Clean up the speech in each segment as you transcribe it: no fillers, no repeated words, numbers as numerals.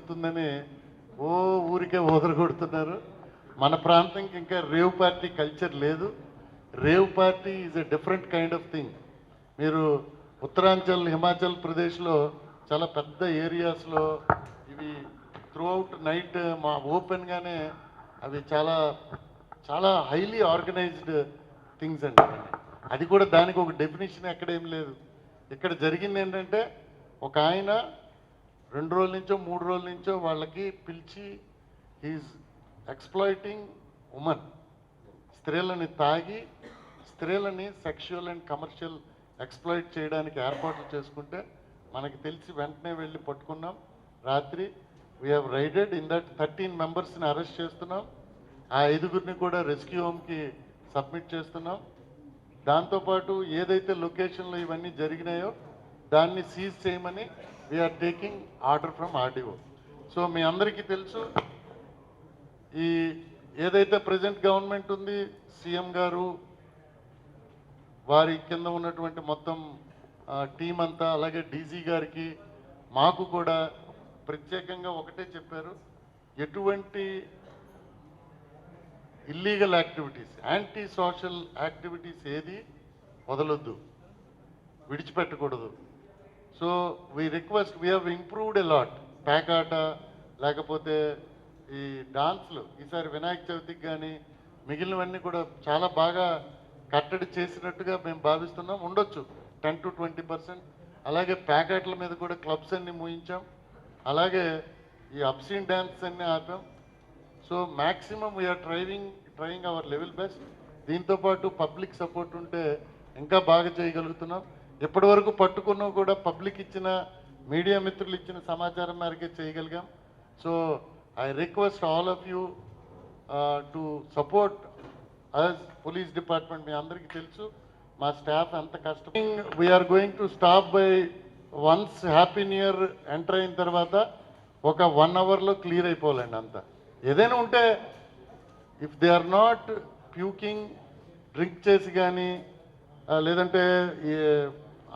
కొడుతుందని ఊరికే కొడుతున్నారు. మన ప్రాంతంకి ఇంకా రేవ్ పార్టీ కల్చర్ లేదు. Rave party is a different kind of thing. మీరు ఉత్తరాంచల్ హిమాచల్ ప్రదేశ్లో చాలా పెద్ద ఏరియాస్లో ఇవి త్రూఅవుట్ నైట్ మా ఓపెన్గానే అవి చాలా చాలా హైలీ ఆర్గనైజ్డ్ థింగ్స్ అండి. అది కూడా దానికి ఒక డెఫినేషన్ ఎక్కడేం లేదు. ఇక్కడ జరిగింది ఏంటంటే ఒక ఆయన 2 రోజుల నుంచో 3 రోజుల నుంచో వాళ్ళకి పిలిచి హీజ్ ఎక్స్ప్లాయిటింగ్ ఉమెన్, స్త్రీలని తాగి స్త్రీలని సెక్షువల్ అండ్ కమర్షియల్ ఎక్స్ప్లాయిట్ చేయడానికి ఏర్పాట్లు చేసుకుంటే మనకి తెలిసి వెంటనే వెళ్ళి పట్టుకున్నాం. రాత్రి we have raided in that 13 మెంబర్స్ని అరెస్ట్ చేస్తున్నాం. ఆ 5గురిని కూడా రెస్క్యూ హోమ్కి సబ్మిట్ చేస్తున్నాం. దాంతోపాటు ఏదైతే లొకేషన్లో ఇవన్నీ జరిగినాయో దాన్ని సీజ్ చేయమని we are taking order from RDO. So మీ అందరికీ తెలుసు ఈ ఏదైతే ప్రజెంట్ గవర్నమెంట్ ఉంది, సీఎం గారు వారి కింద ఉన్నటువంటి మొత్తం టీం అంతా, అలాగే డీజీ గారికి మాకు కూడా ప్రత్యేకంగా ఒకటే చెప్పారు, ఎటువంటి illegal activities, anti social activities ఏది వదలొద్దు, విడిచిపెట్టకూడదు. So we request, we have improved a lot. ప్యాకాట లేకపోతే ఈ డాన్స్లు ఈసారి వినాయక చవితికి కానీ మిగిలినవన్నీ కూడా చాలా బాగా కట్టడి చేసినట్టుగా మేము భావిస్తున్నాం. ఉండొచ్చు 10 to 20%. అలాగే ప్యాకెట్ల మీద కూడా క్లబ్స్ అన్ని మూయించాం. అలాగే ఈ అబ్సీన్ డ్యాన్స్ అన్నీ ఆపాం. So maximum we are trying our level best. దీంతోపాటు పబ్లిక్ సపోర్ట్ ఉంటే ఇంకా బాగా చేయగలుగుతున్నాం. ఇప్పటి వరకు పట్టుకున్నా కూడా పబ్లిక్ ఇచ్చిన, మీడియా మిత్రులు ఇచ్చిన సమాచారం మేరకే చేయగలిగాం. So I request all of you to support us police department. మీ అందరికీ తెలుసు మా స్టాఫ్ ఎంత కష్టం. We are going to stop by once happy new year enter అయిన తర్వాత ఒక 1 అవర్లో క్లియర్ అయిపోవాలండి అంతా. ఏదైనా ఉంటే if they are not puking, drink చేసి కానీ లేదంటే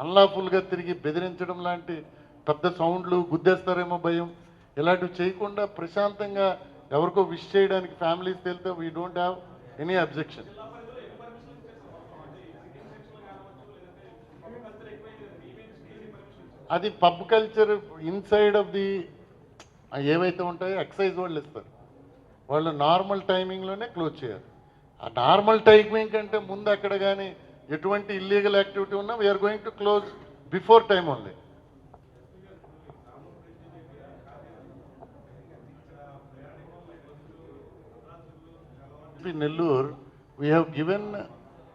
అన్లాఫుల్గా తిరిగి బెదిరించడం లాంటి పెద్ద సౌండ్లు, గుద్దేస్తారేమో భయం, ఇలాంటివి చేయకుండా ప్రశాంతంగా ఎవరికో విష్ చేయడానికి ఫ్యామిలీస్ వెళ్తే we don't have any objection. అది pub culture inside of the ఏవైతే ఉంటాయో ఎక్సైజ్ వాళ్ళు ఇస్తారు. వాళ్ళు నార్మల్ టైమింగ్లోనే క్లోజ్ చేయాలి. ఆ నార్మల్ టైమింగ్ కంటే ముందు అక్కడ కానీ ఎటువంటి ఇల్లీగల్ యాక్టివిటీ ఉన్నా we're going to close before time only. Nellore, we have given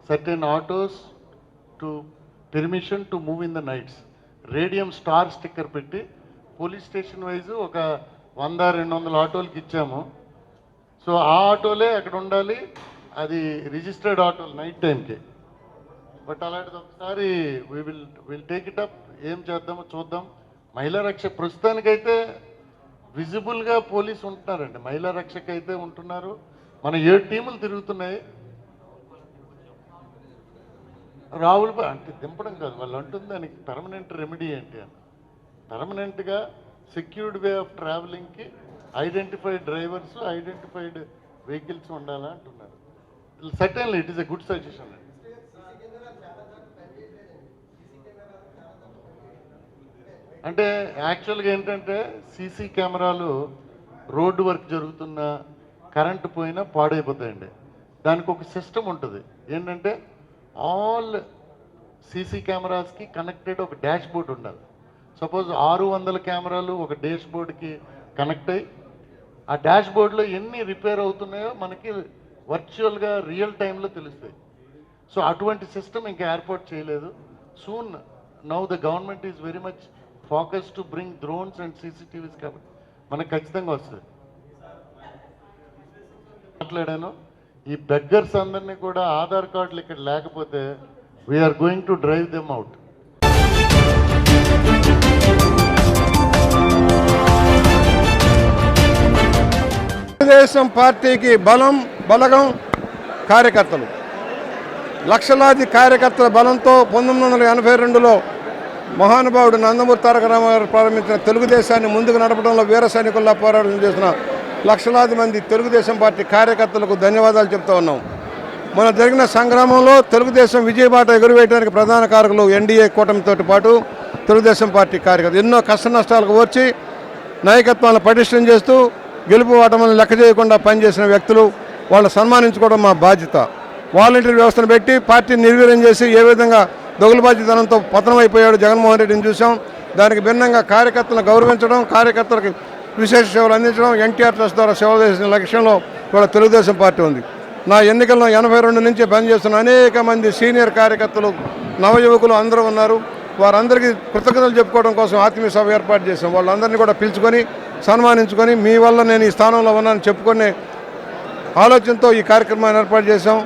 certain autos to permission to move in the nights. Radium star sticker పెట్టి పోలీస్ స్టేషన్ వైజ్ ఒక 100-200 ఆటోలకి ఇచ్చాము. సో ఆ ఆటోలే అక్కడ ఉండాలి, అది రిజిస్టర్డ్ ఆటోలు నైట్ టైంకి. బట్ అలాంటిది ఒకసారి విల్ టేక్ ఇట్ అప్. ఏం చేద్దామో చూద్దాం. మహిళా రక్ష ప్రస్తుతానికైతే విజిబుల్గా పోలీసు ఉంటున్నారండి. మహిళా రక్షకైతే ఉంటున్నారు. మన 7 టీములు తిరుగుతున్నాయి. రావులు అంటే దింపడం కాదు, వాళ్ళు అంటుంది దానికి పర్మనెంట్ రెమెడీ ఏంటి అని. పర్మనెంట్గా సెక్యూర్డ్ వే ఆఫ్ ట్రావెలింగ్కి ఐడెంటిఫైడ్ డ్రైవర్స్, ఐడెంటిఫైడ్ వెహికల్స్ ఉండాలా అంటున్నారు. Certainly it is a good suggestion అండి. అంటే యాక్చువల్గా ఏంటంటే సీసీ కెమెరాలు రోడ్డు వర్క్ జరుగుతున్న, కరెంటు పోయినా పాడైపోతాయండి. దానికి ఒక సిస్టమ్ ఉంటుంది. ఏంటంటే ఆల్ సీసీ కెమెరాస్కి కనెక్టెడ్ ఒక డాష్ బోర్డ్ ఉండాలి. సపోజ్ 600 కెమెరాలు ఒక డాష్ బోర్డ్కి కనెక్ట్ అయ్యి ఆ డాష్ బోర్డ్లో ఎన్ని రిపేర్ అవుతున్నాయో మనకి వర్చువల్గా రియల్ టైంలో తెలుస్తాయి. సో అటువంటి సిస్టమ్ ఇంకా ఏర్పాటు చేయలేదు. Soon now the government is very much focus to bring drones and CCTVs, కాబట్టి మనకు ఖచ్చితంగా వస్తుంది. మాట్లాడాను, ఈ బెగ్గర్స్ అందరినీ కూడా ఆధార్ కార్డులు ఇక్కడ లేకపోతే we're going to drive them out. Telugu Desam పార్టీకి బలగం కార్యకర్తలు, లక్షలాది కార్యకర్తల బలంతో 1982లో మహానుభావుడు నందమూరి తారక రామారావు ప్రారంభించిన తెలుగుదేశాన్ని ముందుకు నడపడంలో వీర సైనికుల్లా పోరాటం చేసిన లక్షలాది మంది తెలుగుదేశం పార్టీ కార్యకర్తలకు ధన్యవాదాలు చెప్తా ఉన్నాం. మన జరిగిన సంగ్రామంలో తెలుగుదేశం విజయబాట ఎగురవేయడానికి ప్రధాన కారకులు ఎన్డీఏ కూటమితో పాటు తెలుగుదేశం పార్టీ కార్యకర్తలు ఎన్నో కష్ట నష్టాలకు వచ్చి నాయకత్వాన్ని పటిష్టం చేస్తూ గెలుపు ఓటములను లెక్క చేయకుండా పనిచేసిన వ్యక్తులు వాళ్ళని సన్మానించుకోవడం మా బాధ్యత. వాలంటీర్ వ్యవస్థను పెట్టి పార్టీని నిర్వీర్యం చేసి ఏ విధంగా దొంగలబాధ్యతనంతో పతనమైపోయాడు జగన్మోహన్ రెడ్డిని చూసాం. దానికి భిన్నంగా కార్యకర్తలను గౌరవించడం, కార్యకర్తలకు విశేష సేవలు అందించడం, ఎన్టీఆర్ ట్రస్ట్ ద్వారా సేవలు చేసిన లక్ష్యంలో కూడా తెలుగుదేశం పార్టీ ఉంది. నా ఎన్నికల్లో 82 నుంచి పనిచేస్తున్న అనేక మంది సీనియర్ కార్యకర్తలు, నవయువకులు అందరూ ఉన్నారు. వారందరికీ కృతజ్ఞతలు చెప్పుకోవడం కోసం ఆత్మీయ సభ ఏర్పాటు చేశాం. వాళ్ళందరినీ కూడా పిలుచుకొని సన్మానించుకొని మీ వల్ల నేను ఈ స్థానంలో ఉన్నానని చెప్పుకునే ఆలోచనతో ఈ కార్యక్రమాన్ని ఏర్పాటు చేశాం.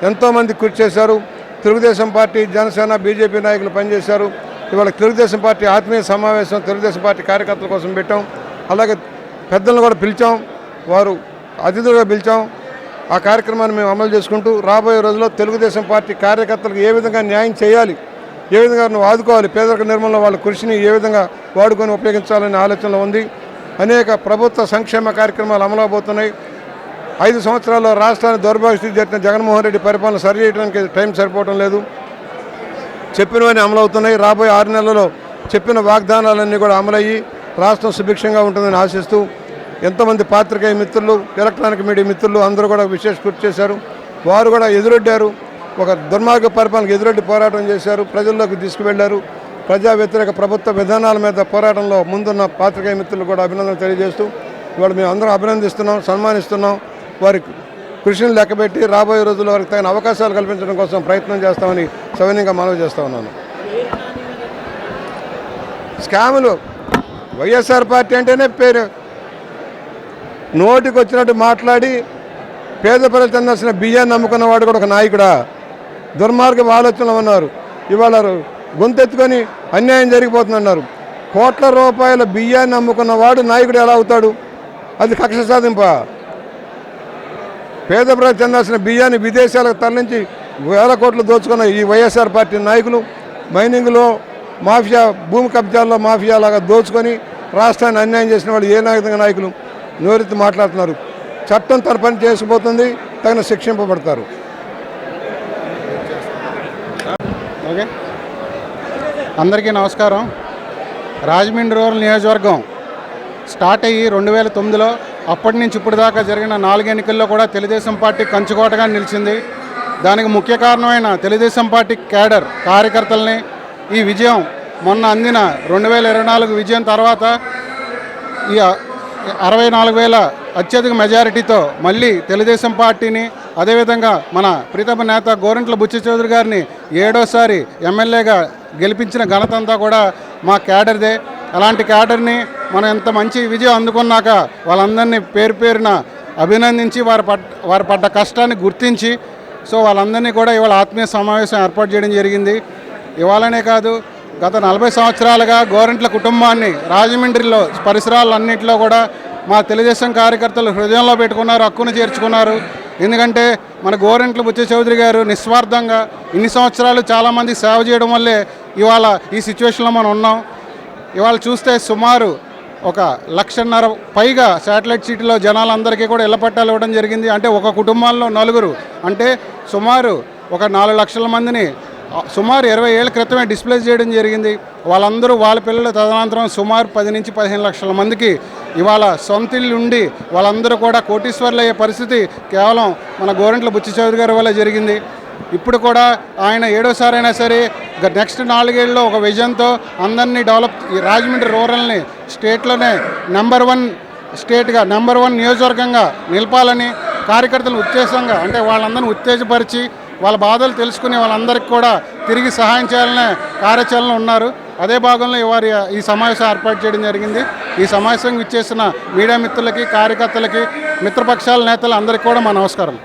ఎంతోమంది కృషి చేశారు. తెలుగుదేశం పార్టీ, జనసేన, బీజేపీ నాయకులు పనిచేశారు. ఇవాళ తెలుగుదేశం పార్టీ ఆత్మీయ సమావేశం తెలుగుదేశం పార్టీ కార్యకర్తల కోసం పెట్టాం. అలాగే పెద్దలను కూడా పిలిచాం, వారు అతిథులుగా పిలిచాం. ఆ కార్యక్రమాన్ని మేము అమలు చేసుకుంటూ రాబోయే రోజుల్లో తెలుగుదేశం పార్టీ కార్యకర్తలకు ఏ విధంగా న్యాయం చేయాలి, ఏ విధంగా నువ్వు ఆదుకోవాలి, పేదరిక నిర్మూలన వాళ్ళ కృషిని ఏ విధంగా వాడుకొని ఉపయోగించాలనే ఆలోచనలో ఉంది. అనేక ప్రభుత్వ సంక్షేమ కార్యక్రమాలు అమలవబోతున్నాయి. 5 సంవత్సరాల్లో రాష్ట్రాన్ని దౌర్భాగ్య స్థితి చేసిన జగన్మోహన్ రెడ్డి పరిపాలన సరి చేయడానికి టైం సరిపోవడం లేదు. చెప్పినవన్నీ అమలవుతున్నాయి. రాబోయే 6 నెలల్లో చెప్పిన వాగ్దానాలన్నీ కూడా అమలయ్యి రాష్ట్రం సుభిక్షంగా ఉంటుందని ఆశిస్తూ ఎంతోమంది పాత్రికేయ మిత్రులు, ఎలక్ట్రానిక్ మీడియా మిత్రులు అందరూ కూడా విశేష కృషి చేశారు. వారు కూడా ఎదురొడ్డారు. ఒక దుర్మార్గ పరిపాలనకు ఎదురొడ్డి పోరాటం చేశారు, ప్రజల్లోకి తీసుకువెళ్లారు. ప్రజా వ్యతిరేక ప్రభుత్వ విధానాల మీద పోరాటంలో ముందున్న పాత్రికేయ మిత్రులు కూడా అభినందనలు తెలియజేస్తూ ఇవాళ మేము అందరం అభినందిస్తున్నాం, సన్మానిస్తున్నాం. వారి కృషిని లెక్కబెట్టి రాబోయే రోజుల్లో వారికి తగిన అవకాశాలు కల్పించడం కోసం ప్రయత్నం చేస్తామని సవినయంగా మనవి చేస్తా ఉన్నాను. స్కాములు వైఎస్ఆర్ పార్టీ అంటేనే పేరు, నోటికి వచ్చినట్టు మాట్లాడి పేద ప్రజలు చెందాల్సిన బియ్యాన్ని నమ్ముకున్నవాడు కూడా ఒక నాయకుడా? దుర్మార్గ ఆలోచనలు ఉన్నారు. ఇవాళ గొంతెత్తుకొని అన్యాయం జరిగిపోతుందన్నారు. కోట్ల రూపాయల బియ్యాన్ని అమ్ముకున్నవాడు నాయకుడు ఎలా అవుతాడు? అది కక్ష సాధింప. పేద ప్రజలు చెందాల్సిన బియ్యాన్ని విదేశాలకు తరలించి వేల కోట్లు దోచుకున్న ఈ వైఎస్ఆర్ పార్టీ నాయకులు మైనింగ్లో మాఫియా, భూమి కబ్జాల్లో మాఫియా లాగా దోచుకొని రాష్ట్రాన్ని అన్యాయం చేసిన వాళ్ళు ఏ నాయకులు నోరెత్తి మాట్లాడుతున్నారు. చట్టం తన పని చేసుకుపోతుంది, తగిన శిక్షింపబడతారు. ఓకే, అందరికీ నమస్కారం. రాజమండ్రి రూరల్ నియోజకవర్గం స్టార్ట్ అయ్యి 2009లో అప్పటి నుంచి ఇప్పుడు దాకా జరిగిన 4 ఎన్నికల్లో కూడా తెలుగుదేశం పార్టీ కంచుకోటగా నిలిచింది. దానికి ముఖ్య కారణమైన తెలుగుదేశం పార్టీ క్యాడర్ కార్యకర్తల్ని ఈ విజయం మొన్న అందిన 2024 విజయం తర్వాత ఈ 64,000 అత్యధిక మెజారిటీతో మళ్ళీ తెలుగుదేశం పార్టీని, అదేవిధంగా మన ప్రీతమ నేత గోరంట్ల బుచ్చి చౌదరి గారిని 7వసారి ఎమ్మెల్యేగా గెలిపించిన ఘనత అంతా కూడా మా క్యాడర్దే. అలాంటి క్యాడర్ని మనం ఎంత మంచి విజయం అందుకున్నాక వాళ్ళందరినీ పేరు పేరున అభినందించి వారు పడ్డ కష్టాన్ని గుర్తించి సో వాళ్ళందరినీ కూడా ఇవాళ ఆత్మీయ సమావేశం ఏర్పాటు చేయడం జరిగింది. ఇవాళనే కాదు, గత 40 సంవత్సరాలుగా గోరంట్ల కుటుంబాన్ని రాజమండ్రిలో పరిసరాలన్నింటిలో కూడా మా తెలుగుదేశం కార్యకర్తలు హృదయంలో పెట్టుకున్నారు, హక్కును చేర్చుకున్నారు. ఎందుకంటే మన గోరంట్ల బుచ్చి చౌదరి గారు నిస్వార్థంగా ఇన్ని సంవత్సరాలు చాలామంది సేవ చేయడం వల్లే ఇవాళ ఈ సిచ్యువేషన్లో మనం ఉన్నాం. ఇవాళ చూస్తే సుమారు 1,50,000 పైగా శాటిలైట్ సిటీలో జనాలందరికీ కూడా ఇళ్ల పట్టాలు ఇవ్వడం జరిగింది. అంటే ఒక కుటుంబంలో 4, అంటే సుమారు 4 లక్షల మందిని సుమారు 20 ఏళ్ల క్రితమే డిస్ప్లేస్ చేయడం జరిగింది. వాళ్ళందరూ వాళ్ళ పిల్లలు తదనంతరం సుమారు 10 నుంచి 15 లక్షల మందికి ఇవాళ సొంత ఇల్లు ఉండి వాళ్ళందరూ కూడా కోటీశ్వర్లు అయ్యే పరిస్థితి కేవలం మన గోరంట్ల బుచ్చి చౌదరి గారి వల్ల జరిగింది. ఇప్పుడు కూడా ఆయన 7వసారి అయినా సరే నెక్స్ట్ 4 ఏళ్ళలో ఒక విజన్తో అందరినీ డెవలప్, ఈ రాజమండ్రి రూరల్ని స్టేట్లోనే నెంబర్ 1 స్టేట్గా, నెంబర్ 1 నియోజకవర్గంగా నిలపాలని కార్యకర్తలు ఉత్తేజంగా, అంటే వాళ్ళందరినీ ఉత్తేజపరిచి వాళ్ళ బాధలు తెలుసుకుని వాళ్ళందరికీ కూడా తిరిగి సహాయం చేయాలనే కార్యాచరణ ఉన్నారు. అదే భాగంలో వారి ఈ సమావేశం ఏర్పాటు చేయడం జరిగింది. ఈ సమావేశం ఇచ్చేసిన మీడియా మిత్రులకి, కార్యకర్తలకి, మిత్రపక్షాల నేతలు అందరికీ కూడా మా నమస్కారం.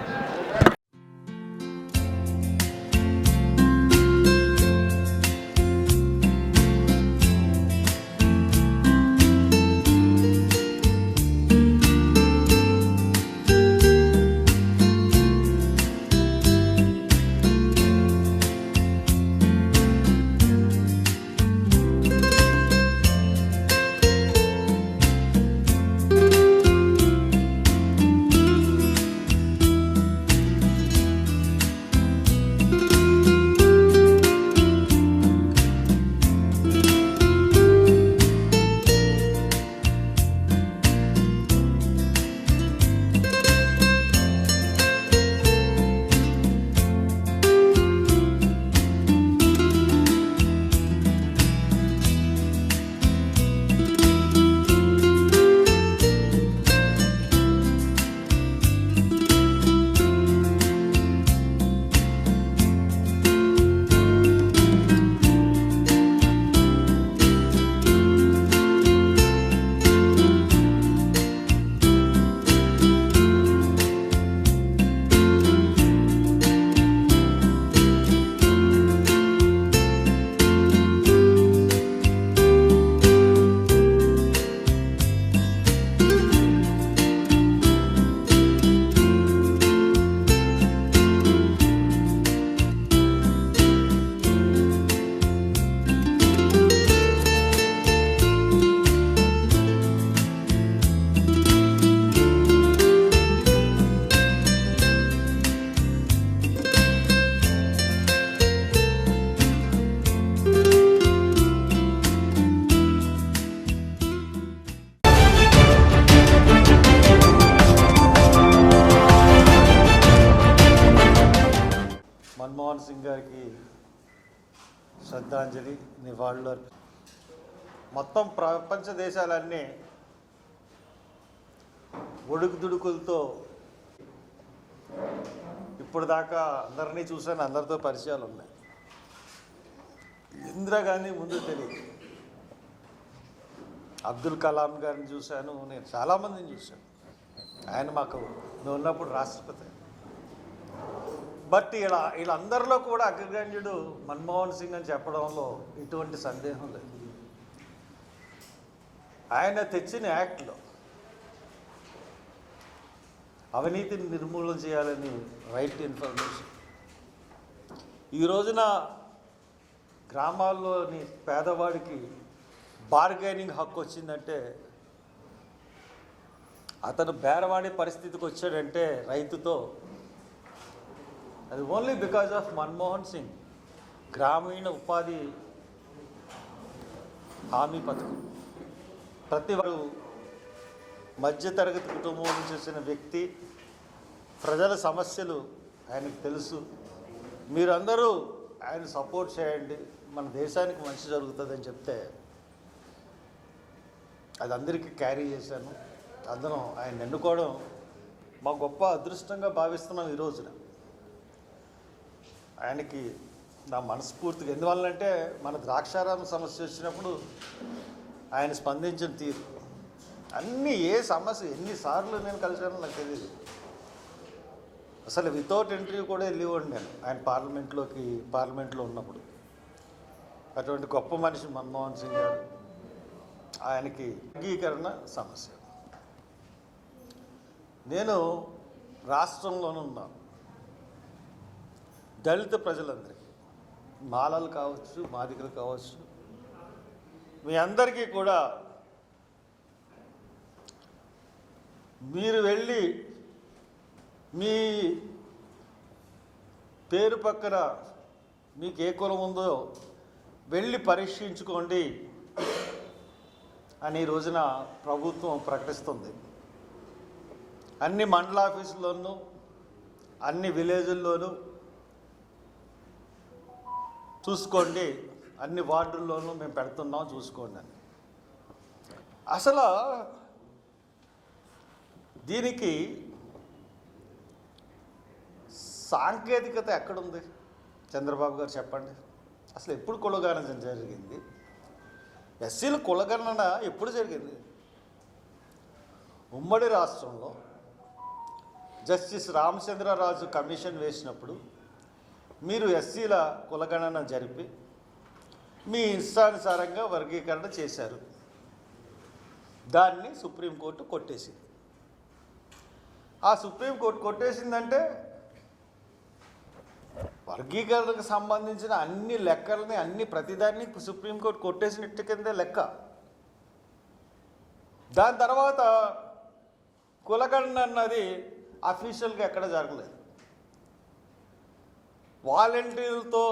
సింగ్ గారికి శ్రద్ధాంజలి నివాళులు మొత్తం ప్రపంచ దేశాలన్నీ ఒడుకుదుడుకులతో ఇప్పుడు దాకా అందరినీ చూశాను, అందరితో పరిచయాలు ఉన్నాయి. ఇందిరాగాంధీ ముందు తెలియదు, అబ్దుల్ కలాం గారిని చూశాను, నేను చాలామందిని చూశాను. ఆయన మాకు మేము ఉన్నప్పుడు రాష్ట్రపతి. బట్ వీళ్ళందరిలో కూడా అగ్రగణ్యుడు మన్మోహన్ సింగ్ అని చెప్పడంలో ఎటువంటి సందేహం లేదు. ఆయన తెచ్చిన యాక్ట్లో అవినీతిని నిర్మూలన చేయాలని రైట్ టు ఇన్ఫర్మేషన్, ఈ రోజున గ్రామాల్లోని పేదవాడికి బార్గెనింగ్ హక్కు వచ్చిందంటే, అతను బేరవాడే పరిస్థితికి వచ్చాడంటే రైతుతో, అది only because of Manmohan Singh గ్రామీణ ఉపాధి హామీ పథకం. ప్రతి వారు మధ్యతరగతి కుటుంబం నుంచి వచ్చిన వ్యక్తి, ప్రజల సమస్యలు ఆయనకు తెలుసు. మీరందరూ ఆయన సపోర్ట్ చేయండి, మన దేశానికి మంచి జరుగుతుందని చెప్తే అది అందరికీ క్యారీ చేశాను. అందరం ఆయన ఎన్నుకోవడం మా గొప్ప అదృష్టంగా భావిస్తున్నాం ఈ రోజున. ఆయనకి నా మనస్ఫూర్తిగా, ఎందువల్లంటే మన ద్రాక్షారామ సమస్య వచ్చినప్పుడు ఆయన స్పందించిన తీరు, అన్నీ ఏ సమస్య ఎన్నిసార్లు నేను కలిశానో నాకు తెలియదు. అసలు వితౌట్ ఎంట్రీ కూడా వెళ్ళేవాడు నేను ఆయన పార్లమెంట్లో ఉన్నప్పుడు. అటువంటి గొప్ప మనిషి మన్మోహన్ సింగ్ గారు. ఆయనకి వర్గీకరణ సమస్య, నేను రాష్ట్రంలోనే ఉన్నాను. దళిత ప్రజలందరికీ, మాలలు కావచ్చు, మాదిగలు కావచ్చు, మీ అందరికీ కూడా మీరు వెళ్ళి మీ పేరు పక్కన మీకు ఏ కులం ఉందో వెళ్ళి పరీక్షించుకోండి అని ఈ రోజున ప్రభుత్వం ప్రకటిస్తుంది. అన్ని మండల ఆఫీసుల్లోనూ, అన్ని విలేజుల్లోనూ చూసుకోండి, అన్ని వార్డుల్లోనూ మేము పెడుతున్నాం చూసుకోండి అని. అసలు దీనికి సాంకేతికత ఎక్కడుంది చంద్రబాబు గారు చెప్పండి. అసలు ఎప్పుడు కులగణన జరిగింది? ఎస్సీల కులగణన ఎప్పుడు జరిగింది? ఉమ్మడి రాష్ట్రంలో జస్టిస్ రామచంద్రరాజు కమిషన్ వేసినప్పుడు మీరు ఎస్సీల కులగణన జరిపి మీ ఇష్టానుసారంగా వర్గీకరణ చేశారు. దాన్ని సుప్రీంకోర్టు కొట్టేసింది. ఆ సుప్రీంకోర్టు కొట్టేసిందంటే వర్గీకరణకు సంబంధించిన అన్ని లెక్కలని, అన్ని ప్రతిదాన్ని సుప్రీంకోర్టు కొట్టేసినట్టు కిందే లెక్క. దాని తర్వాత కులగణన అన్నది అఫీషియల్గా ఎక్కడ జరగలేదు. వాలంటీర్లతో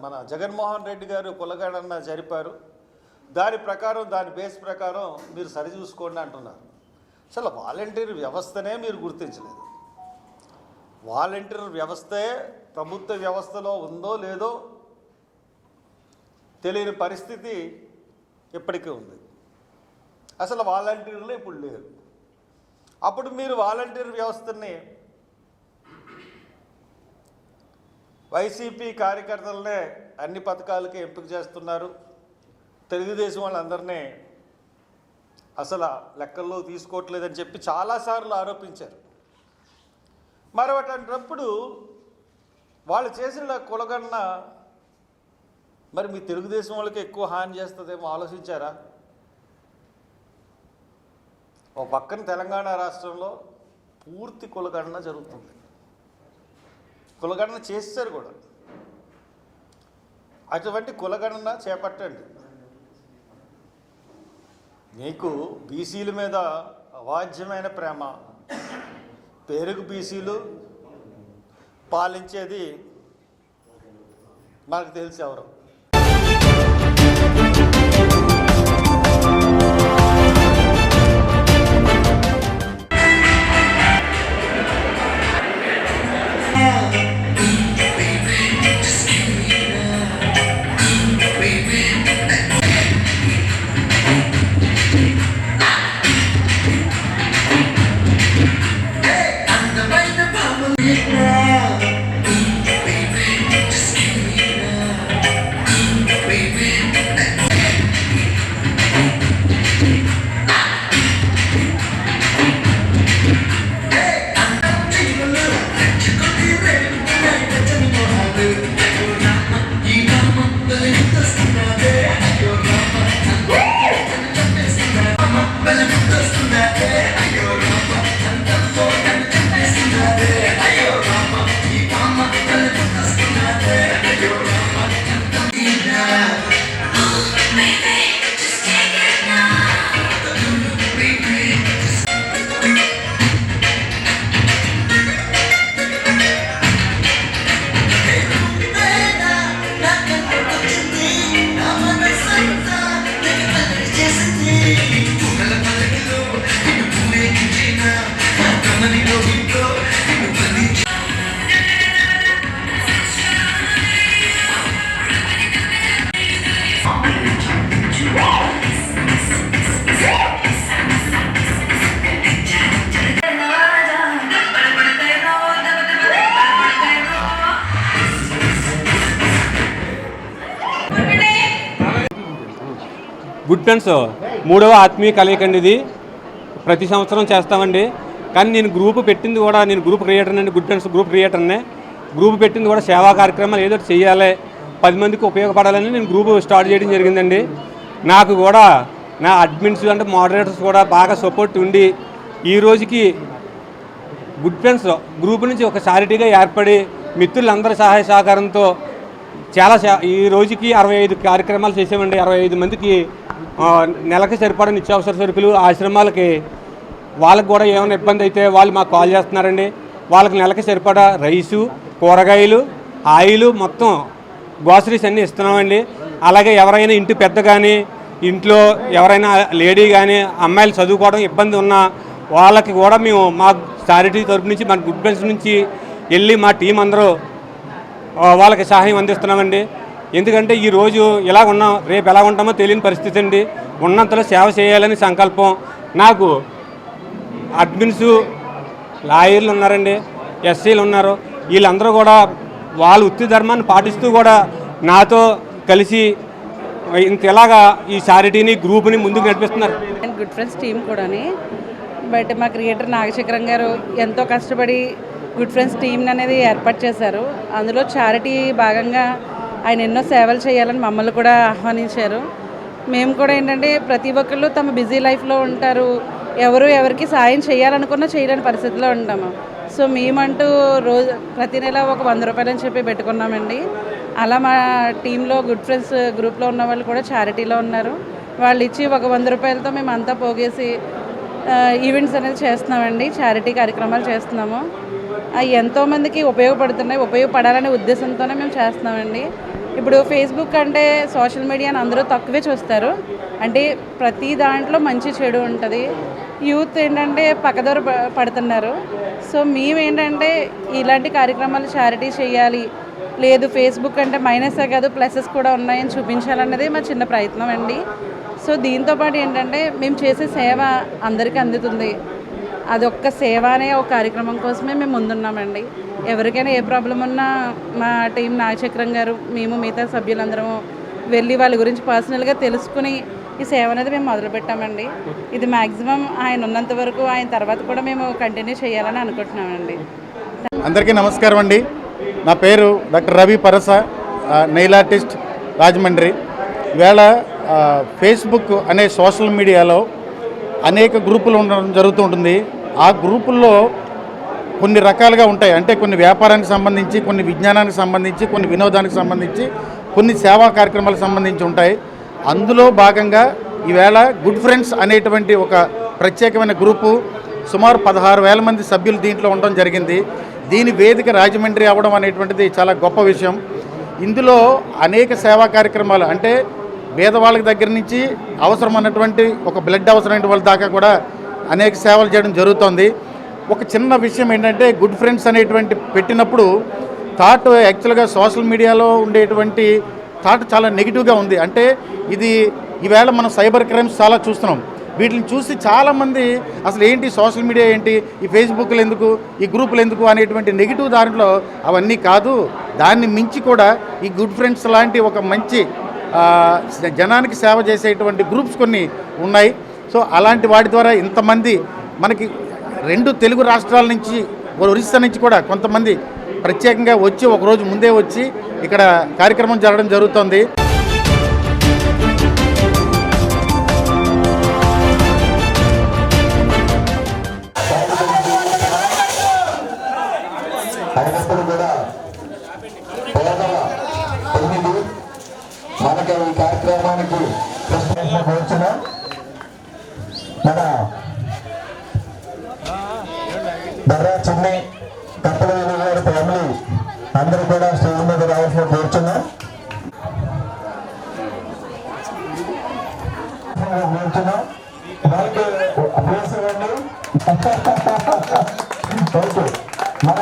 మన జగన్మోహన్ రెడ్డి గారు కులగణన జరిపారు. దాని ప్రకారం, దాని బేస్ ప్రకారం మీరు సరిచూసుకోండి అంటున్నారు. అసలు వాలంటీర్ వ్యవస్థనే మీరు గుర్తించలేదు. వాలంటీర్ వ్యవస్థే ప్రభుత్వ వ్యవస్థలో ఉందో లేదో తెలియని పరిస్థితి ఇప్పటికీ ఉంది. అసలు వాలంటీర్లు ఇప్పుడు లేరు. అప్పుడు మీరు వాలంటీర్ వ్యవస్థని వైసీపీ కార్యకర్తలనే అన్ని పథకాలకి ఎంపిక చేస్తున్నారు. తెలుగుదేశం వాళ్ళందరినీ అసలు లెక్కల్లో తీసుకోవట్లేదని చెప్పి చాలాసార్లు ఆరోపించారు. మరి అటువంటిప్పుడు వాళ్ళు చేసిన కులగణన మరి మీ తెలుగుదేశం వాళ్ళకి ఎక్కువ హాని చేస్తుందేమో ఆలోచించారా? ఓ పక్కన తెలంగాణ రాష్ట్రంలో పూర్తి కులగణన జరుగుతుంది. కులగణన చేశారు కూడా. అటువంటి కులగణన చేపట్టండి. మీకు బీసీల మీద అవాజ్యమైన ప్రేమ. పేరుకు బీసీలు, పాలించేది మనకు తెలిసి ఎవరు. గుడ్ ఫ్రెండ్స్ 3వ ఆత్మీయ కలయికండి ఇది. ప్రతి సంవత్సరం చేస్తామండి. కానీ నేను గ్రూప్ పెట్టింది కూడా, నేను గ్రూప్ క్రియేటర్ అండి, గుడ్ ఫ్రెండ్స్ గ్రూప్ క్రియేటర్నే. గ్రూప్ పెట్టింది కూడా సేవా కార్యక్రమాలు ఏదో చేయాలి, 10 మందికి ఉపయోగపడాలని నేను గ్రూప్ స్టార్ట్ చేయడం జరిగిందండి. నాకు కూడా నా అడ్మిన్స్ అంటే మోడరేటర్స్ కూడా బాగా సపోర్ట్ ఉండి ఈ రోజుకి గుడ్ ఫ్రెండ్స్ గ్రూప్ నుంచి ఒక చారిటీగా ఏర్పడి మిత్రులందరి సహాయ సహకారంతో చాలా ఈ రోజుకి 65 కార్యక్రమాలు చేసామండి. 65 మందికి నెలకి సరిపడా నిత్యావసర సరుకులు, ఆశ్రమాలకి వాళ్ళకి కూడా ఏమైనా ఇబ్బంది అయితే వాళ్ళు మాకు కాల్ చేస్తున్నారండి. వాళ్ళకి నెలకి సరిపడా రైసు, కూరగాయలు, ఆయిల్, మొత్తం గ్రోసరీస్ అన్నీ ఇస్తున్నామండి. అలాగే ఎవరైనా ఇంటి పెద్ద కానీ, ఇంట్లో ఎవరైనా లేడీ కానీ, అమ్మాయిలు చదువుకోవడం ఇబ్బంది ఉన్నా వాళ్ళకి కూడా మేము మా చారిటీ తరపు నుంచి, మన గుడ్ ఫ్రెండ్స్ నుంచి వెళ్ళి మా టీం అందరూ వాళ్ళకి సహాయం అందిస్తున్నామండి. ఎందుకంటే ఈరోజు ఇలా ఉన్నాం, రేపు ఎలా ఉంటామో తెలియని పరిస్థితి అండి. ఉన్నంతలో సేవ చేయాలని సంకల్పం. నాకు అడ్మిన్స్, లాయర్లు ఉన్నారండి, ఎస్సీలు ఉన్నారు. వీళ్ళందరూ కూడా వాళ్ళ వృత్తి ధర్మాన్ని పాటిస్తూ కూడా నాతో కలిసి ఇంతలాగా ఈ చారిటీని గ్రూప్ని ముందుకు నడిపిస్తున్నారు. గుడ్ ఫ్రెండ్స్ టీం కూడాని. బట్ మా క్రియేటర్ నాగశేఖరం గారు ఎంతో కష్టపడి గుడ్ ఫ్రెండ్స్ టీంని అనేది ఏర్పాటు చేశారు. అందులో చారిటీ భాగంగా ఆయన ఎన్నో సేవలు చేయాలని మమ్మల్ని కూడా ఆహ్వానించారు. మేము కూడా ఏంటంటే ప్రతి ఒక్కళ్ళు తమ బిజీ లైఫ్లో ఉంటారు, ఎవరికి సాయం చేయాలనుకున్నా చేయలేని పరిస్థితిలో ఉంటాము. సో మేమంటూ ప్రతి నెల ఒక 100 రూపాయలు అని చెప్పి పెట్టుకున్నామండి. అలా మా టీంలో గుడ్ ఫ్రెండ్స్ గ్రూప్లో ఉన్న వాళ్ళు కూడా చారిటీలో ఉన్నారు. వాళ్ళు ఇచ్చి ఒక 100 రూపాయలతో మేము అంతా పోగేసి ఈవెంట్స్ అనేది చేస్తున్నామండి, చారిటీ కార్యక్రమాలు చేస్తున్నాము. అవి ఎంతోమందికి ఉపయోగపడాలనే ఉద్దేశంతోనే మేము చేస్తున్నామండి. ఇప్పుడు ఫేస్బుక్ అంటే సోషల్ మీడియాని అందరూ తక్కువే చూస్తారు. అంటే ప్రతి దాంట్లో మంచి చెడు ఉంటుంది. యూత్ ఏంటంటే పక్కదోర పడుతున్నారు. సో మేమేంటంటే ఇలాంటి కార్యక్రమాలు చారిటీ చేయాలి, లేదు ఫేస్బుక్ అంటే మైనసే కాదు ప్లసెస్ కూడా ఉన్నాయని చూపించాలన్నది మా చిన్న ప్రయత్నం అండి. సో దీంతోపాటు ఏంటంటే మేము చేసే సేవ అందరికీ అందుతుంది. అదొక్క సేవ అనే ఒక కార్యక్రమం కోసమే మేము ముందున్నామండి. ఎవరికైనా ఏ ప్రాబ్లం ఉన్నా మా టీం నాగచక్రం గారు, మేము మిగతా సభ్యులందరం వెళ్ళి వాళ్ళ గురించి పర్సనల్గా తెలుసుకుని ఈ సేవ అనేది మేము మొదలుపెట్టామండి. ఇది మ్యాక్సిమం ఆయన ఉన్నంత వరకు, ఆయన తర్వాత కూడా మేము కంటిన్యూ చేయాలని అనుకుంటున్నామండి. అందరికీ నమస్కారం అండి. నా పేరు doctor Ravi Parasa, nail artist, Rajahmundry. ఈవేళ ఫేస్బుక్ అనే సోషల్ మీడియాలో అనేక గ్రూపులు ఉండడం జరుగుతూ ఉంటుంది. ఆ గ్రూపుల్లో కొన్ని రకాలుగా ఉంటాయి. అంటే కొన్ని వ్యాపారానికి సంబంధించి, కొన్ని విజ్ఞానానికి సంబంధించి, కొన్ని వినోదానికి సంబంధించి, కొన్ని సేవా కార్యక్రమాలకు సంబంధించి ఉంటాయి. అందులో భాగంగా ఈవేళ గుడ్ ఫ్రెండ్స్ అనేటువంటి ఒక ప్రత్యేకమైన గ్రూపు, సుమారు 16,000 మంది సభ్యులు దీంట్లో ఉండడం జరిగింది. దీని వేదిక రాజమండ్రి అవ్వడం అనేటువంటిది చాలా గొప్ప విషయం. ఇందులో అనేక సేవా కార్యక్రమాలు, అంటే పేదవాళ్ళకి దగ్గర నుంచి అవసరం అన్నటువంటి ఒక బ్లడ్ అవసరమైన వాళ్ళ దాకా కూడా అనేక సేవలు చేయడం జరుగుతుంది. ఒక చిన్న విషయం ఏంటంటే, గుడ్ ఫ్రెండ్స్ అనేటువంటి పెట్టినప్పుడు థాట్ యాక్చువల్గా సోషల్ మీడియాలో ఉండేటువంటి థాట్ చాలా నెగిటివ్గా ఉంది. అంటే ఇది ఈవేళ మనం సైబర్ క్రైమ్స్ చాలా చూస్తున్నాం. వీటిని చూసి చాలామంది అసలు ఏంటి సోషల్ మీడియా ఏంటి, ఈ ఫేస్బుక్లు ఎందుకు, ఈ గ్రూపులు ఎందుకు అనేటువంటి నెగిటివ్ దాంట్లో అవన్నీ కాదు. దాన్ని మించి కూడా ఈ గుడ్ ఫ్రెండ్స్ లాంటి ఒక మంచి జనానికి సేవ చేసేటువంటి గ్రూప్స్ కొన్ని ఉన్నాయి. సో అలాంటి వాటి ద్వారా ఇంతమంది మనకి 2 తెలుగు రాష్ట్రాల నుంచి, ఒరిస్సా నుంచి కూడా కొంతమంది ప్రత్యేకంగా వచ్చి ఒకరోజు ముందే వచ్చి ఇక్కడ కార్యక్రమం జరగడం జరుగుతుంది. బర్రా చిన్ని కప్పలవేణి గారి ఫ్యామిలీ అందరూ కూడా స్టేజ్ మీద రావాల్సిన కూర్చున్నాం. బయట ప్లేస్ ఇవ్వండి. ఓకే, మన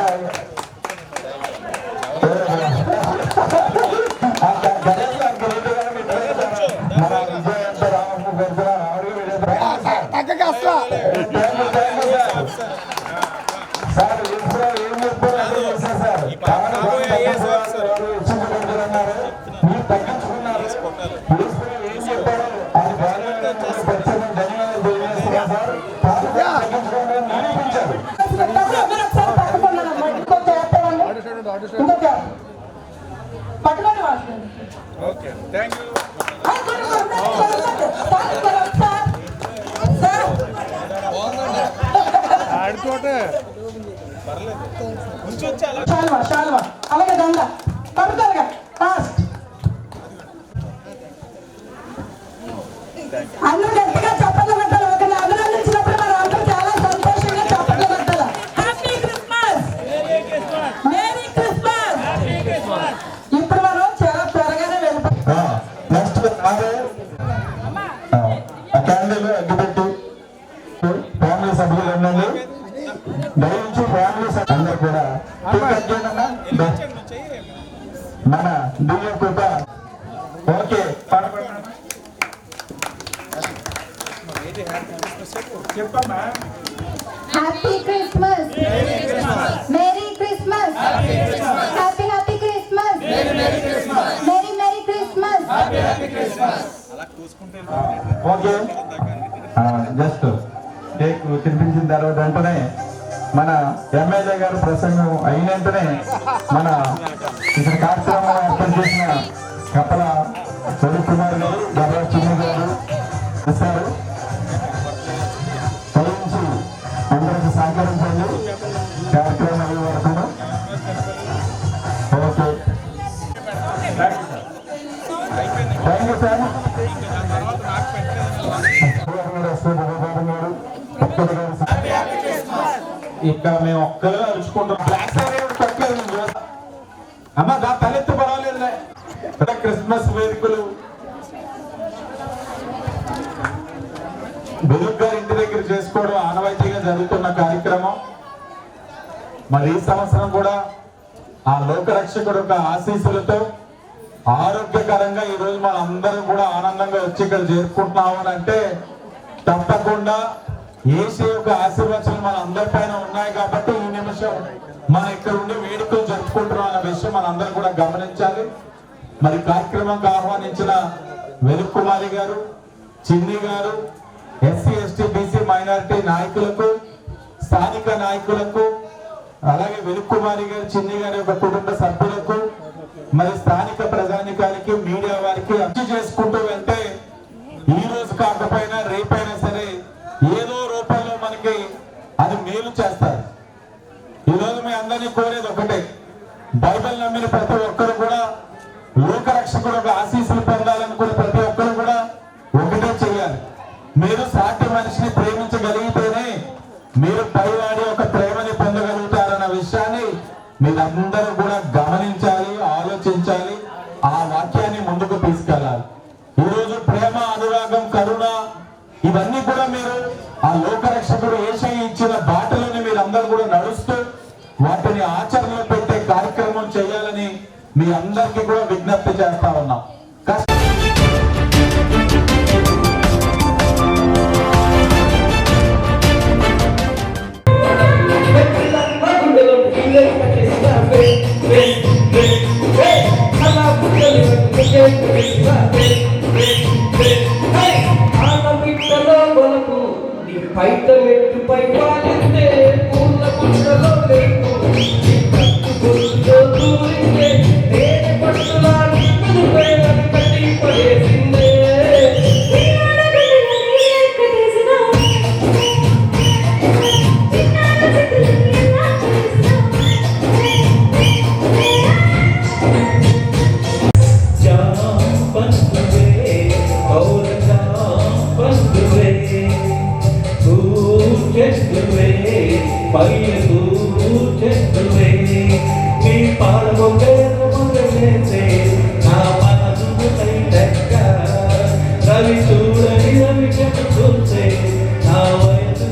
అలాగే దండ త్వరగా ఫాస్ట్ అందరూ గట్టిగా చప్పట్లు పెట్టాలి. ఒకరిని అభినందించినప్పుడు మనం అందరూ చాలా సంతోషంగా చప్పట్లు పెట్టాలి. Happy Christmas, merry Christmas. ఇప్పుడు మనం చాలా త్వరగానే వెళ్ళిపోతాం. నెక్స్ట్ క్యాండిల్ అగ్గిపెట్టి ఫ్యామిలీ సభ్యులు ఉండండి. దయచేసి ఫ్యామిలీ అందరూ కూడా మన డిఎం కృప. ఓకే, చెప్పమ్మా. Happy Christmas, merry Christmas, happy happy Christmas, merry merry Christmas. Okay, just cake తినిపించిన తర్వాత వెంటనే మన ఎమ్మెల్యే గారు ప్రసంగం అయిన వెంటనే మన ఇక్కడ కార్యక్రమం ఏర్పాటు చేసిన కప్పల రవికుమార్ గారు, గర్వ చిన్ని గారు ఇస్తారు. దయించి అందరికి సహకరించండి కార్యక్రమం అయ్యే వరకు. Okay, thank you sir. ఇక్కడ మేము ఒక్కరే అరుచుకుంటాం. అమ్మ దా తలెత్తి పర్వాలేదు. క్రిస్మస్ వేడుకలు బెలుగ్ గారి ఇంటి దగ్గర చేసుకోవడం ఆనవాయితీగా జరుగుతున్న కార్యక్రమం. మరి ఈ సంవత్సరం కూడా ఆ లోకరక్షకుడు యొక్క ఆశీస్సులతో ఆరోగ్యకరంగా ఈ రోజు మన అందరం కూడా ఆనందంగా వచ్చి ఇక్కడ చేరుకుంటున్నాము అని అంటే తప్పకుండా యేసు యొక్క ఆశీర్వచనాలు మన అందరి పైన ఉన్నాయి కాబట్టి ఈ నిమిషం మన ఇక్కడ ఉండి వేడుకలు జరుపుకుంటున్నాం అన్న విషయం మన అందరం కూడా గమనించాలి. మరి కార్యక్రమంకి ఆహ్వానించిన వెలుక్కుమారి గారు, చిన్ని గారు, ఎస్సీ ఎస్టీ బీసీ మైనారిటీ నాయకులకు, స్థానిక నాయకులకు, అలాగే వెలుక్కుమారి గారు, చిన్ని గారి యొక్క కుటుంబ సభ్యులకు, మరి స్థానిక ప్రజానికానికి, మీడియా వారికి అర్జీ చేసుకుంటూ వెళ్తే ఈ రోజు కాకపోయినా రేపైనా సరే ఏదో రూపంలో మనకి అది మేలు చేస్తారు. ఈ రోజు మీ అందరినీ కోరేది ఒకటే, బైబిల్ నమ్మిన ప్రతి ఒక్కరు కూడా లోకరక్షకుడు ఆశీస్సులు పొందాలనుకునే ప్రతి ఒక్కరు కూడా ఒకటే చేయాలి. మీరు సాటి మనిషిని ప్రేమించగలిగితేనే మీరు పైవాడి యొక్క ప్రేమని పొందగలుగుతారన్న విషయాన్ని మీరందరూ కూడా గమనించాలి, ఆలోచించాలి, ఆ వాక్యాన్ని ముందుకు తీసుకెళ్ళాలి. ఈరోజు ప్రేమ, అనురాగం, కరుణ ఇవన్నీ కూడా మీరు ఆ లోకరక్షకుడు యేసయ్య ఇచ్చిన బాటలోని మీరందరూ కూడా నడుస్తూ వాటిని ఆచరణలో పెట్టే కార్యక్రమం చేయాలని మీ అందరికీ కూడా విజ్ఞప్తి చేస్తా ఉన్నాం. పైట మెట్టుపై పాలిస్తే పూర్ణ పుట్టలో లేకు దూరిందే తేనె పట్టులా నిప్పుపై కట్టి పడేసిందే. Ooh. చేస్తువే పైలకు చేస్తువే నీ పాడబోతే నా మనసు తగ్గ రవి చూడని రవి చూస్తే నా వయసు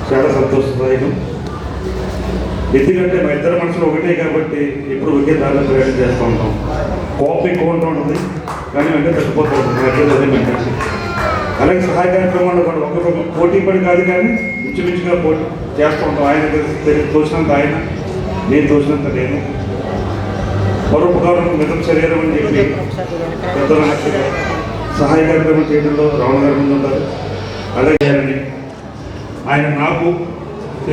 చాలా సంతోషదాయకం. ఎందుకంటే మా ఇద్దరు మనుషులు ఒకటే కాబట్టి ఇప్పుడు ఒకే దారిలో ప్రయాణం చేస్తూ ఉంటాం. కోపం ఎక్కువ ఉంటూ ఉంటుంది కానీ వెంటనే తగ్గిపోతూ ఉంటుంది. అదే మెంటల్సి. అలాగే సహాయ కార్యక్రమాల్లో కూడా ఒకరొక పోటీ పడి కాదు కానీ ఇంచుమించుగా పోటీ చేస్తూ ఉంటాం. ఆయన తోచినంత ఆయన, నేను తోచినంత నేను. పరోపకారం మితం శరీరం అని చెప్పి పెద్దల సహాయ కార్యక్రమం చేయడంలో రావణ గారి ముందు ఉంటారు. అలాగే ఆయన నాకు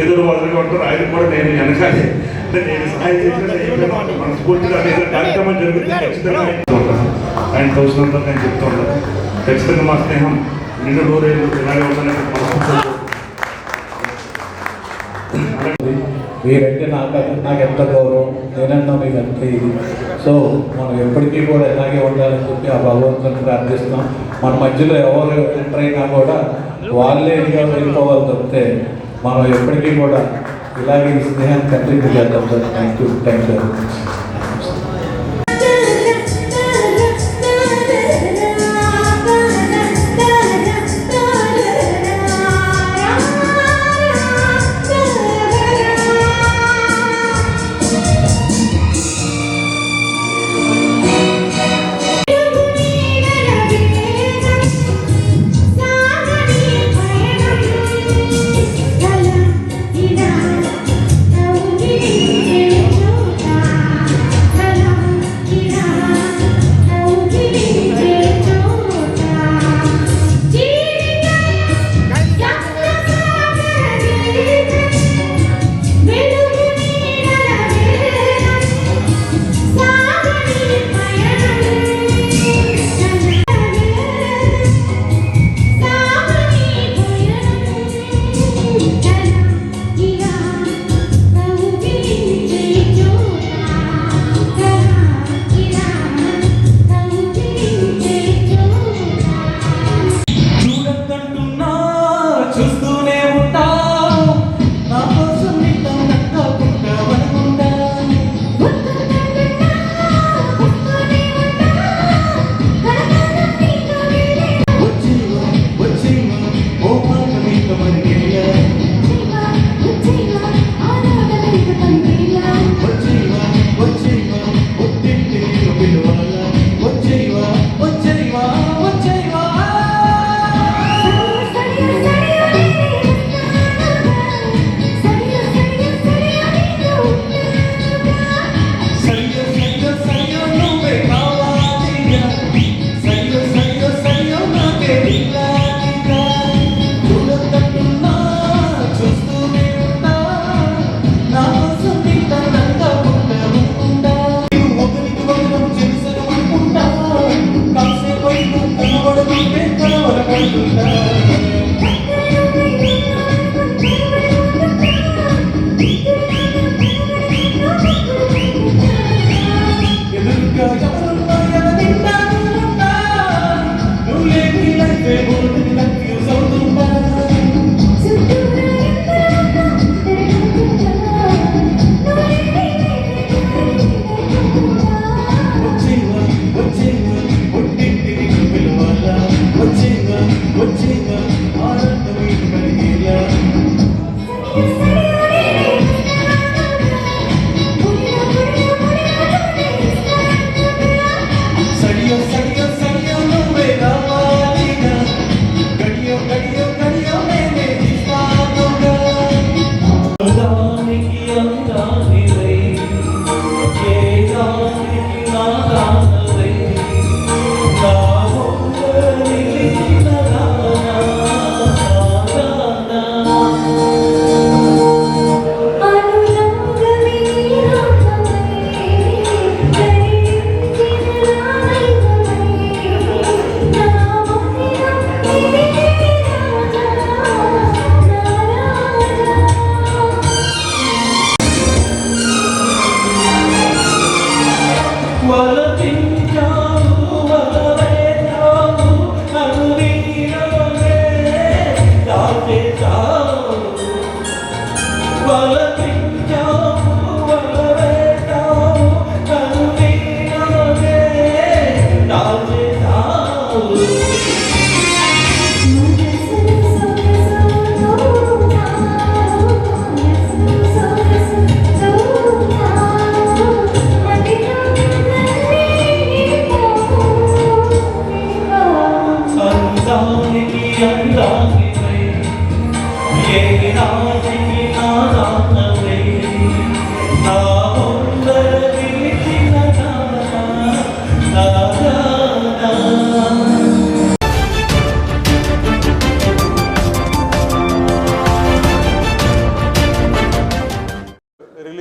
ఏదో వదలగా ఉంటారు, ఆయన కూడా నేను వెనకాలి అంటే నేను సహాయం చేసిన మనస్ఫూర్తిగా ఏదైనా కార్యక్రమం జరుగుతుంది ఖచ్చితంగా ఉంటాను. ఆయన తోచినంత నేను చెప్తూ ఉంటాను. ఖచ్చితంగా మా స్నేహం నిండు నూరేళ్ళు ఇలాగే ఉందని మీరంటే నాకు ఎంత గౌరవం, నేనన్నా మీకు అంతే ఇది. సో మనం ఎప్పటికీ కూడా ఇలాగే ఉండాలని చెప్పి ఆ భగవంతుని ప్రార్థిస్తున్నాం. మన మధ్యలో ఎవరు ఎంటర్ అయినా కూడా వాళ్ళే ఇదిగా వెళ్ళిపోవాలి తప్పితే మనం ఎప్పటికీ కూడా ఇలాగే ఈ స్నేహాన్ని కంటిన్యూ చేద్దాం sir. Thank you very much.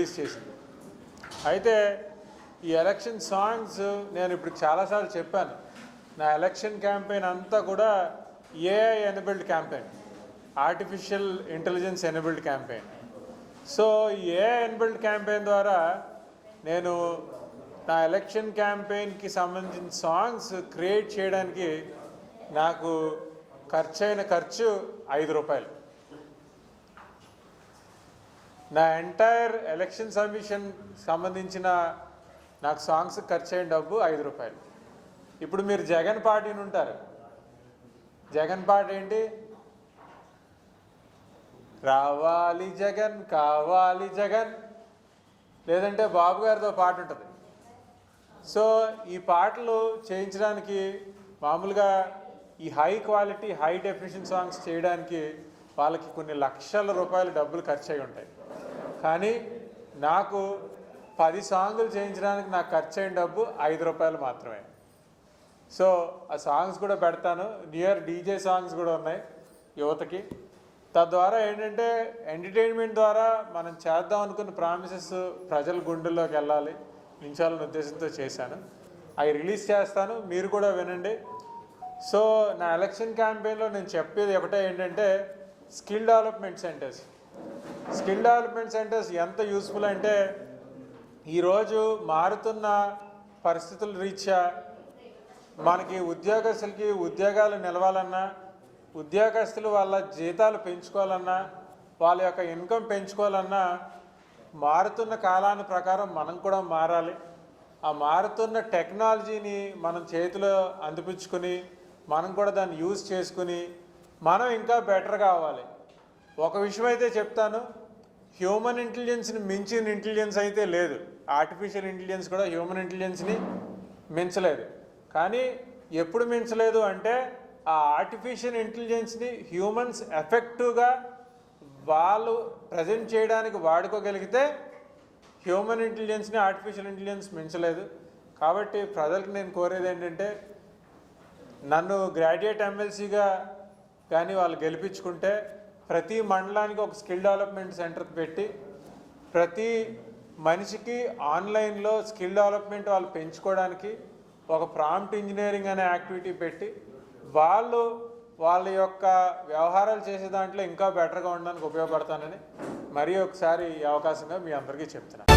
Release చేసింది. అయితే ఈ ఎలక్షన్ సాంగ్స్ నేను ఇప్పుడు చాలాసార్లు చెప్పాను, నా ఎలక్షన్ క్యాంపెయిన్ అంతా కూడా AI enabled campaign, artificial intelligence enabled campaign. So ఈ ఏఐ ఎనేబుల్డ్ క్యాంపెయిన్ ద్వారా నేను నా ఎలక్షన్ క్యాంపెయిన్కి సంబంధించిన సాంగ్స్ క్రియేట్ చేయడానికి నాకు ఖర్చు 5 రూపాయలు. నా ఎంటైర్ ఎలక్షన్ సబ్మిషన్ సంబంధించిన నాకు సాంగ్స్ ఖర్చు అయిన డబ్బు 5 రూపాయలు. ఇప్పుడు మీరు జగన్ పార్టీని ఉంటారు, జగన్ పాట ఏంటి? రావాలి జగన్ కావాలి జగన్, లేదంటే బాబు గారితో పాట ఉంటుంది. సో ఈ పాటలు చేయించడానికి మామూలుగా ఈ high quality high definition songs చేయడానికి వాళ్ళకి కొన్ని లక్షల రూపాయల డబ్బులు ఖర్చు అయి ఉంటాయి. కానీ నాకు 10 సాంగులు చేయించడానికి నాకు ఖర్చు అయిన డబ్బు 5 రూపాయలు మాత్రమే. సో ఆ సాంగ్స్ కూడా పెడతాను, డీజే సాంగ్స్ కూడా ఉన్నాయి యువతకి. తద్వారా ఏంటంటే ఎంటర్టైన్మెంట్ ద్వారా మనం చేద్దాం అనుకున్న ప్రామిసెస్ ప్రజల గుండెల్లోకి వెళ్ళాలి, నించాలనే ఉద్దేశంతో చేశాను. అవి రిలీజ్ చేస్తాను, మీరు కూడా వినండి. సో నా ఎలక్షన్ క్యాంపెయిన్లో నేను చెప్పేది ఒకటే ఏంటంటే స్కిల్ డెవలప్మెంట్ సెంటర్స్ ఎంత యూస్ఫుల్ అంటే ఈరోజు మారుతున్న పరిస్థితుల రీత్యా మనకి ఉద్యోగస్తులకి ఉద్యోగాలు నిలవాలన్నా, ఉద్యోగస్తులు వాళ్ళ జీతాలు పెంచుకోవాలన్నా, వాళ్ళ యొక్క ఇన్కమ్ పెంచుకోవాలన్నా మారుతున్న కాలాన్ని ప్రకారం మనం కూడా మారాలి. ఆ మారుతున్న టెక్నాలజీని మనం చేతిలో అందిపుచ్చుకొని మనం కూడా దాన్ని యూజ్ చేసుకుని మనం ఇంకా బెటర్ కావాలి. ఒక విషయం అయితే చెప్తాను, హ్యూమన్ ఇంటెలిజెన్స్ని మించిన ఇంటెలిజెన్స్ అయితే లేదు. ఆర్టిఫిషియల్ ఇంటెలిజెన్స్ కూడా హ్యూమన్ ఇంటెలిజెన్స్ని మించలేదు. కానీ ఎప్పుడు మించలేదు అంటే ఆ ఆర్టిఫిషియల్ ఇంటెలిజెన్స్ని హ్యూమన్స్ ఎఫెక్టివ్గా వాళ్ళు ప్రజెంట్ చేయడానికి వాడుకోగలిగితే హ్యూమన్ ఇంటెలిజెన్స్ని ఆర్టిఫిషియల్ ఇంటెలిజెన్స్ మించలేదు. కాబట్టి ప్రజలకు నేను కోరేది ఏంటంటే నన్ను గ్రాడ్యుయేట్ ఎమ్మెల్సీగా కానీ వాళ్ళు గెలిపించుకుంటే ప్రతి మండలానికి ఒక స్కిల్ డెవలప్మెంట్ సెంటర్ పెట్టి ప్రతి మనిషికి ఆన్లైన్లో స్కిల్ డెవలప్మెంట్ వాళ్ళు పెంచుకోవడానికి ఒక ప్రాంప్ట్ ఇంజనీరింగ్ అనే యాక్టివిటీ పెట్టి వాళ్ళ యొక్క వ్యవహారాలు చేసే దాంట్లో ఇంకా బెటర్గా ఉండడానికి ఉపయోగపడతానని మరీ ఒకసారి ఈ అవకాశంగా మీ అందరికీ చెప్తున్నాను.